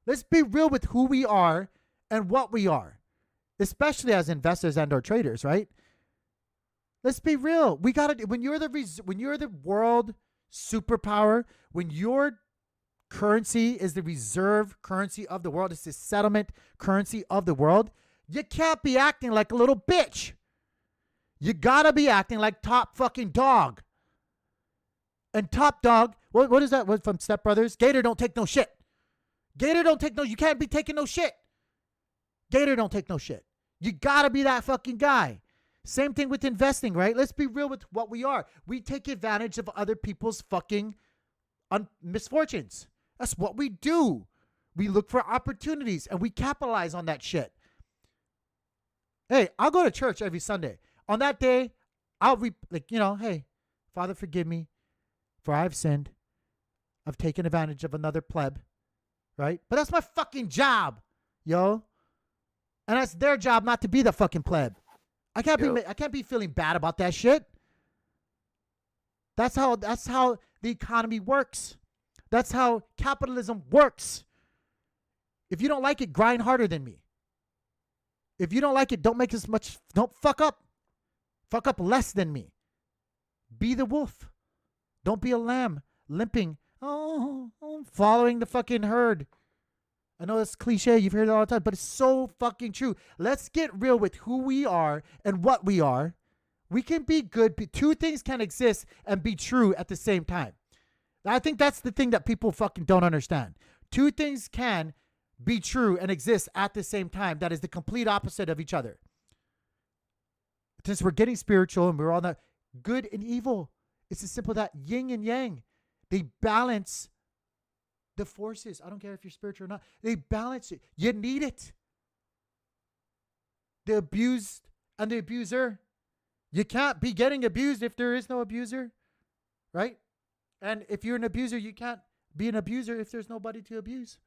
Let's be real with who we are and what we are, especially as investors and or traders, right? Let's be real. We got to when you're the world superpower, when your currency is the reserve currency of the world, it's the settlement currency of the world, you can't be acting like a little bitch. You got to be acting like top fucking dog. And top dog, what is that? What from Step Brothers? Gator don't take no shit. Gator don't take no, you can't be taking no shit. Gator don't take no shit. You gotta be that fucking guy. Same thing with investing, right? Let's be real with what we are. We take advantage of other people's fucking misfortunes. That's what we do. We look for opportunities and we capitalize on that shit. Hey, I'll go to church every Sunday. On that day, I'll hey, Father, forgive me, for I've sinned. I've taken advantage of another pleb, right? But that's my fucking job, yo. And that's their job not to be the fucking pleb. I can't be feeling bad about that shit. That's how the economy works. That's how capitalism works. If you don't like it, grind harder than me. If you don't like it, don't make as much, don't fuck up. Fuck up less than me. Be the wolf. Don't be a lamb limping. Oh, following the fucking herd. I know that's cliche. You've heard it all the time, but it's so fucking true. Let's get real with who we are and what we are. We can be good. Two things can exist and be true at the same time. I think that's the thing that people fucking don't understand. Two things can be true and exist at the same time. That is the complete opposite of each other. Since we're getting spiritual and we're all that good and evil, it's as simple that yin and yang. They balance the forces. I don't care if you're spiritual or not. They balance it. You need it. The abused and the abuser. You can't be getting abused if there is no abuser, right? And if you're an abuser, you can't be an abuser if there's nobody to abuse.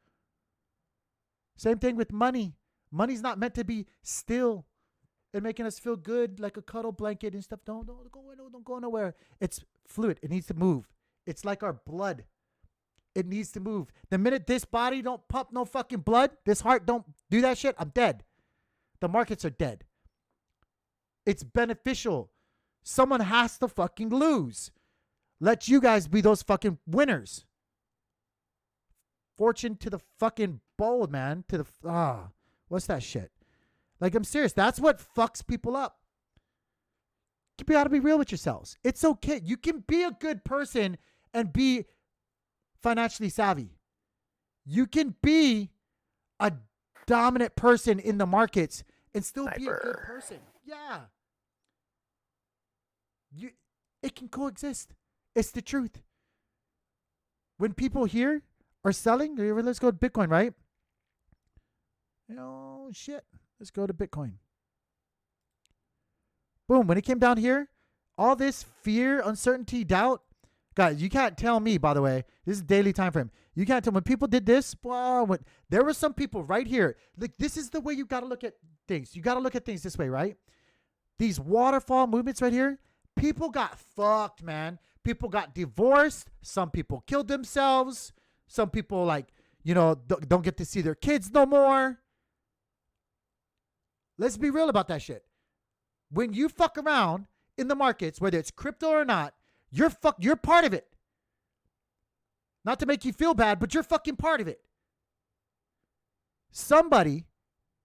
Same thing with money. Money's not meant to be still and making us feel good like a cuddle blanket and stuff. Don't go nowhere. It's fluid. It needs to move. It's like our blood. It needs to move. The minute this body don't pump no fucking blood, this heart don't do that shit, I'm dead. The markets are dead. It's beneficial. Someone has to fucking lose. Let you guys be those fucking winners. Fortune to the fucking bold, man. To the, what's that shit? Like, I'm serious. That's what fucks people up. You gotta be real with yourselves. It's okay. You can be a good person and be financially savvy. You can be a dominant person in the markets and still be a good person. Yeah. It can coexist. It's the truth. When people here are selling, let's go to Bitcoin, right? Shit. Let's go to Bitcoin. Boom. When it came down here, all this fear, uncertainty, doubt. Guys, you can't tell me, by the way, this is daily time frame. You can't tell when people did this. There were some people right here. Like, this is the way you got to look at things. You got to look at things this way, right? These waterfall movements right here, people got fucked, man. People got divorced. Some people killed themselves. Some people, don't get to see their kids no more. Let's be real about that shit. When you fuck around in the markets, whether it's crypto or not, you're part of it. Not to make you feel bad, but you're fucking part of it. Somebody,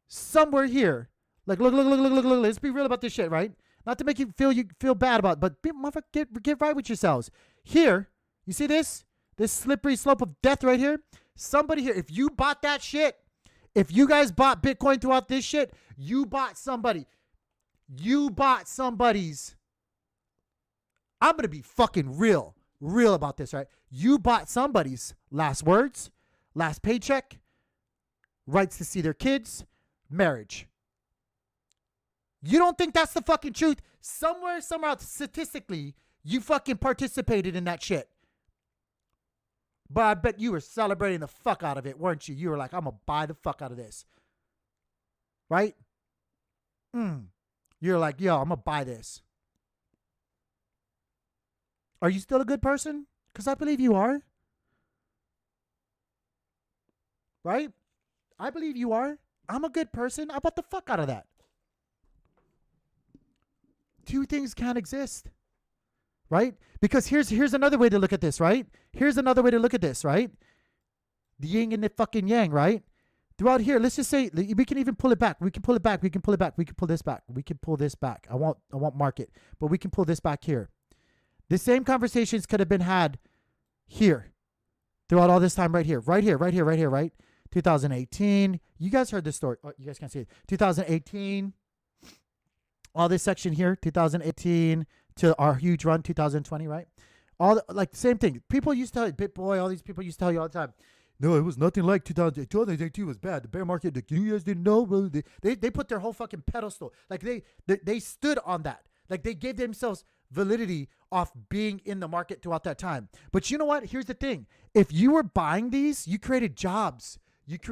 somewhere here, look, let's be real about this shit, right? Not to make you feel bad about it, but motherfucker, get right with yourselves. Here, you see this? This slippery slope of death right here? Somebody here, if you bought that shit, if you guys bought Bitcoin throughout this shit, you bought somebody. You bought somebody's. I'm going to be fucking real about this, right? You bought somebody's last words, last paycheck, rights to see their kids, marriage. You don't think that's the fucking truth? Somewhere out, statistically, you fucking participated in that shit. But I bet you were celebrating the fuck out of it, weren't you? You were like, I'm going to buy the fuck out of this. Right? You're like, yo, I'm going to buy this. Are you still a good person? Because I believe you are. Right? I believe you are. I'm a good person. I bought the fuck out of that. Two things can't exist, right? Because here's another way to look at this, right? Here's another way to look at this, right? The yin and the fucking yang, right? Throughout here, let's just say we can even pull it back. We can pull it back. We can pull it back. We can pull this back. We can pull this back. I won't mark it, but we can pull this back here. The same conversations could have been had here throughout all this time right here, right? 2018. You guys heard this story. Oh, you guys can't see it. 2018. All this section here, 2018 to our huge run, 2020, right? Like same thing. People used to tell you, BitBoy, all these people used to tell you all the time. No, it was nothing like 2018 was bad. The bear market, you guys didn't know. They put their whole fucking pedestal. Like they stood on that. Like they gave themselves validity off being in the market throughout that time. But you know what? Here's the thing. If you were buying these, you created jobs.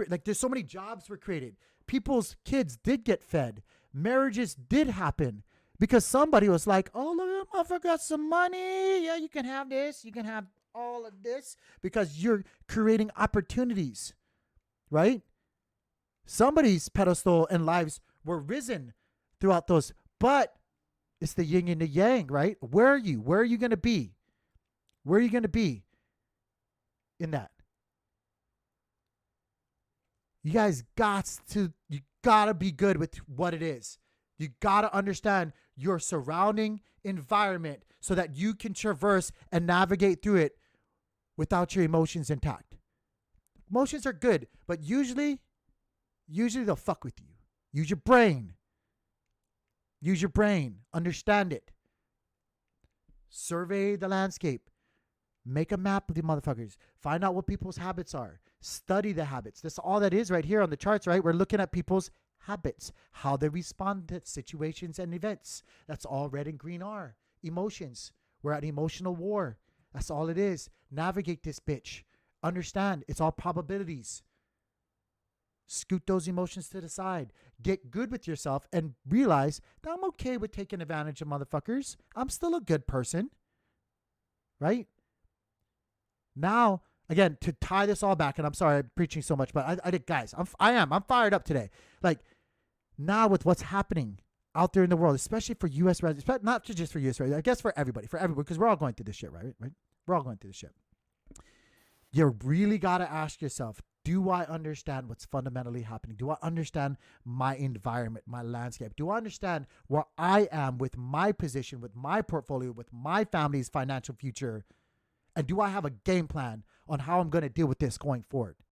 Like there's so many jobs were created. People's kids did get fed. Marriages did happen because somebody was like, oh, look, motherfucker got some money. Yeah, you can have this. You can have all of this because you're creating opportunities, right? Somebody's pedestal and lives were risen throughout those, but it's the yin and the yang, right? Where are you? Where are you going to be? Where are you going to be in that? You guys you gotta be good with what it is. You gotta understand your surrounding environment so that you can traverse and navigate through it without your emotions intact. Emotions are good, but usually they'll fuck with you. Use your brain. Understand it. Survey the landscape. Make a map of the motherfuckers. Find out what people's habits are. Study the habits. That's all that is right here on the charts, right? We're looking at people's habits, how they respond to situations and events. That's all red and green are. Emotions. We're at emotional war. That's all it is. Navigate this bitch. Understand, it's all probabilities. Scoot those emotions to the side. Get good with yourself and realize that I'm okay with taking advantage of motherfuckers. I'm still a good person. Right? Now, again, to tie this all back, and I'm sorry I'm preaching so much, but I did, guys, I'm fired up today. Like, now with what's happening out there in the world, especially for U.S. residents, but not just for U.S. residents, I guess for everybody, because we're all going through this shit, right? We're all going through this shit. You really got to ask yourself, do I understand what's fundamentally happening? Do I understand my environment, my landscape? Do I understand where I am with my position, with my portfolio, with my family's financial future? And do I have a game plan on how I'm going to deal with this going forward?